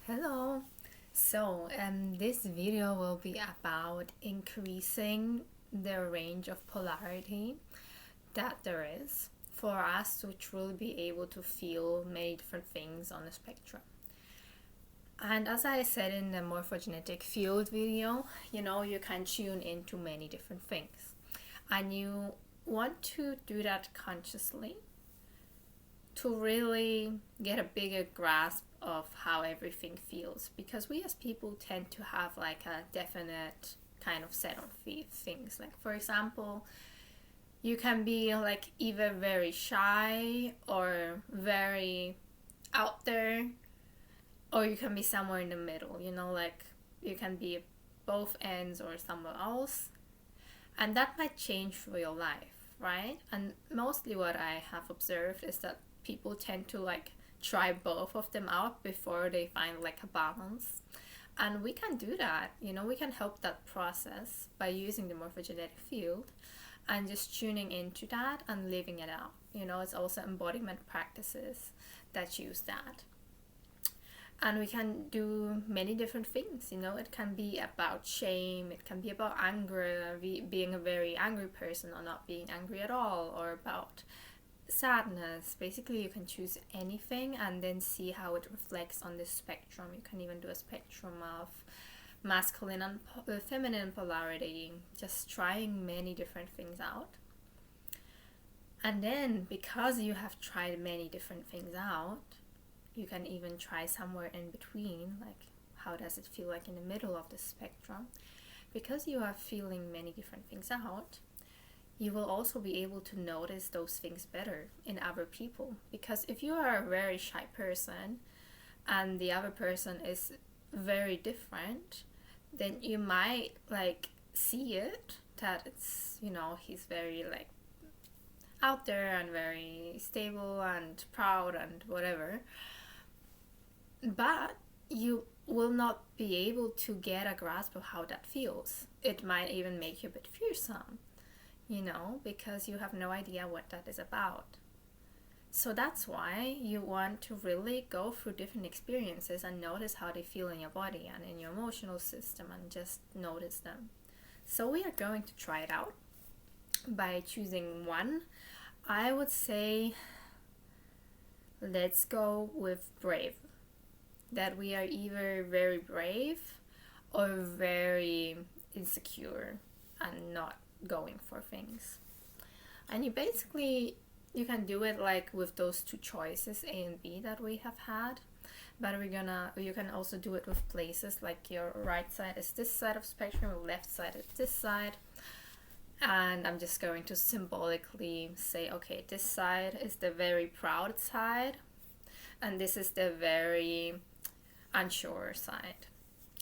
Hello. This video will be about increasing the range of polarity that there is for us to truly be able to feel many different things on the spectrum. And as I said in the morphogenetic field video, you can tune into many different things. And you want to do that consciously to really get a bigger grasp of how everything feels, because we as people tend to have like a definite kind of set of things. Like, for example, you can be like either very shy or very out there, or you can be somewhere in the middle, like you can be both ends or somewhere else, and that might change for your life, right? And mostly what I have observed is that people tend to like try both of them out before they find like a balance. And we can do that, we can help that process by using the morphogenetic field and just tuning into that and living it out. It's also embodiment practices that use that. And we can do many different things. It can be about shame, it can be about anger, being a very angry person or not being angry at all, or about sadness. Basically, you can choose anything and then see how it reflects on this spectrum. You can even do a spectrum of masculine and feminine polarity, just trying many different things out. And then, because you have tried many different things out, you can even try somewhere in between, like how does it feel like in the middle of the spectrum. Because you are feeling many different things out, you will also be able to notice those things better in other people. Because if you are a very shy person and the other person is very different, then you might like see it, that it's, he's very like out there and very stable and proud and whatever. But you will not be able to get a grasp of how that feels. It might even make you a bit fearsome, because you have no idea what that is about. So that's why you want to really go through different experiences and notice how they feel in your body and in your emotional system, and just notice them. So we are going to try it out by choosing one. I would say let's go with brave. That we are either very brave or very insecure and not going for things. And you can do it like with those two choices, A and B, that we have had. But you can also do it with places, like your right side is this side of spectrum, your left side is this side. And I'm just going to symbolically say, okay, this side is the very proud side, and this is the very unsure side.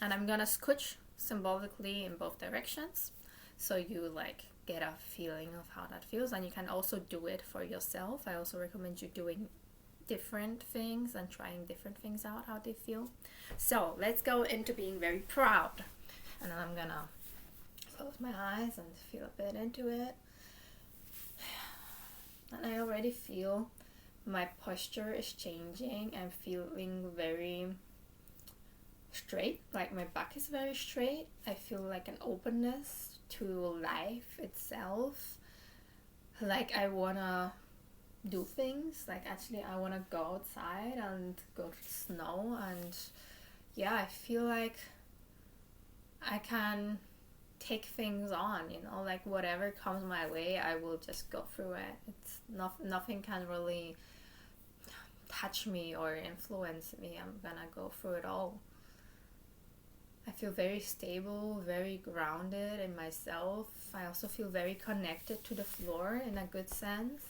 And I'm gonna scooch symbolically in both directions, so you like get a feeling of how that feels. And you can also do it for yourself. I also recommend you doing different things and trying different things out, how they feel. So let's go into being very proud. And then I'm gonna close my eyes and feel a bit into it. And I already feel my posture is changing. I'm feeling very straight, like my back is very straight. I feel like an openness to life itself. Like I wanna do things. Like actually I wanna go outside and go to the snow, and yeah, I feel like I can take things on, like whatever comes my way, I will just go through it. It's nothing can really touch me or influence me. I'm gonna go through it all. I feel very stable, very grounded in myself. I also feel very connected to the floor in a good sense.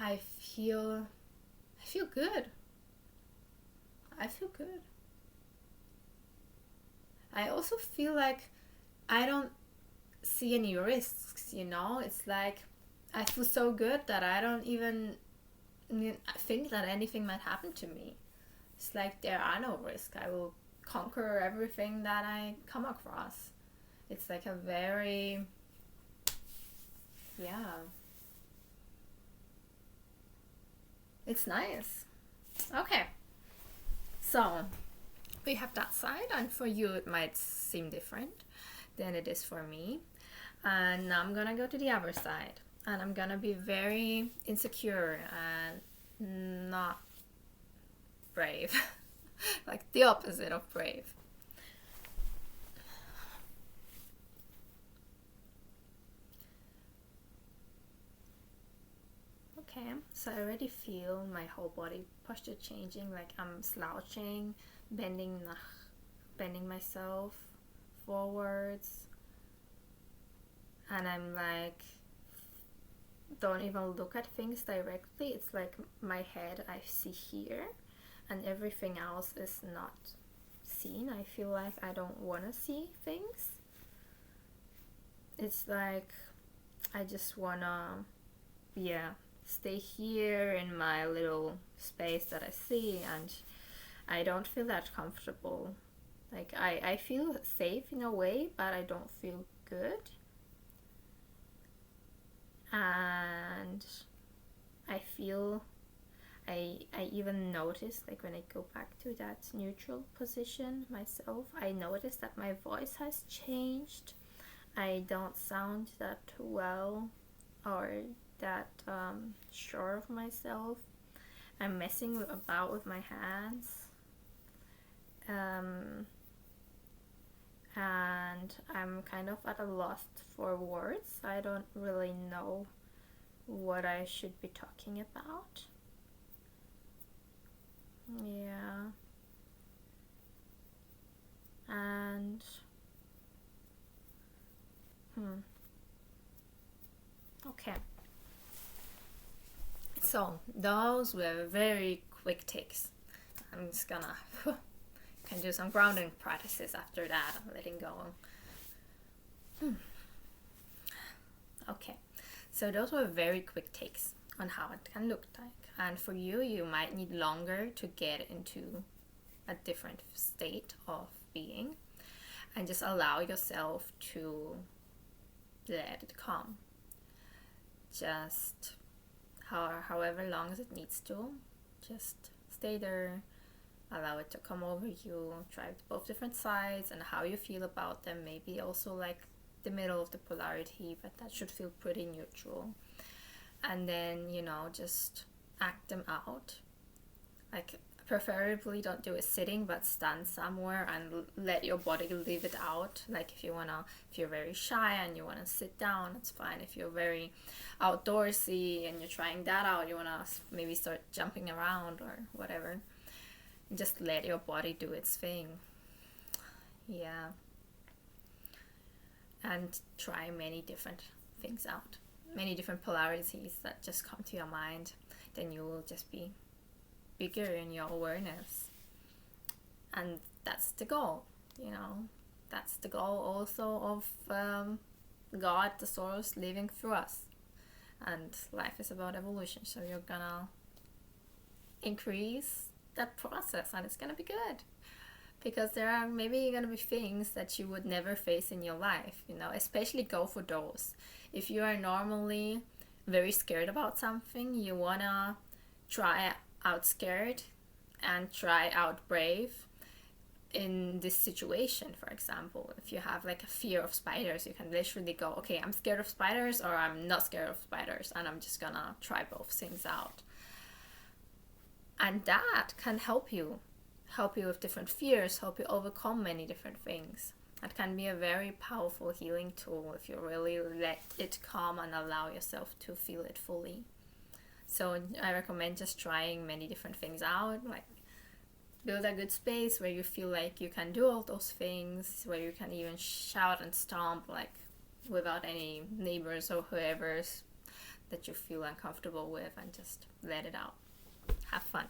I feel good. I feel good. I also feel like I don't see any risks, It's like I feel so good that I don't even think that anything might happen to me. It's like there are no risks. I will conquer everything that I come across. It's like a very, it's nice. Okay, So we have that side, and for you it might seem different than it is for me. And now I'm gonna go to the other side, and I'm gonna be very insecure and not brave. Like the opposite of brave. Okay, so I already feel my whole body posture changing, like I'm slouching, bending myself forwards, and I'm like, don't even look at things directly. It's like my head I see here, and everything else is not seen. I feel like I don't want to see things. It's like I just wanna, stay here in my little space that I see, and I don't feel that comfortable. Like I feel safe in a way, but I don't feel good. And I feel I even notice, like when I go back to that neutral position myself, I notice that my voice has changed. I don't sound that well or that sure of myself. I'm messing about with my hands, and I'm kind of at a loss for words. I don't really know what I should be talking about. Yeah. And okay. So those were very quick takes. I'm just gonna can do some grounding practices after that. I'm letting go. Okay, so those were very quick takes on how it can look like. And for you, you might need longer to get into a different state of being, and just allow yourself to let it come. Just however long as it needs to, just stay there, allow it to come over you, try both different sides and how you feel about them. Maybe also like the middle of the polarity, but that should feel pretty neutral. And then, just act them out. Like preferably don't do it sitting, but stand somewhere and let your body live it out. Like if you're very shy and you wanna sit down, it's fine. If you're very outdoorsy and you're trying that out, you wanna maybe start jumping around or whatever. Just let your body do its thing. Yeah. And try many different things out. Many different polarities that just come to your mind. Then you will just be bigger in your awareness. And that's the goal, That's the goal also of God, the source, living through us. And life is about evolution, so you're gonna increase that process, and it's gonna be good. Because there are maybe gonna be things that you would never face in your life, especially go for those. If you are normally very scared about something, you wanna try out scared and try out brave in this situation. For example, if you have like a fear of spiders, you can literally go, okay, I'm scared of spiders or I'm not scared of spiders, and I'm just gonna try both things out. And that can help you with different fears, help you overcome many different things. It can be a very powerful healing tool if you really let it come and allow yourself to feel it fully. So I recommend just trying many different things out, like build a good space where you feel like you can do all those things, where you can even shout and stomp like without any neighbors or whoever's that you feel uncomfortable with, and just let it out. Have fun.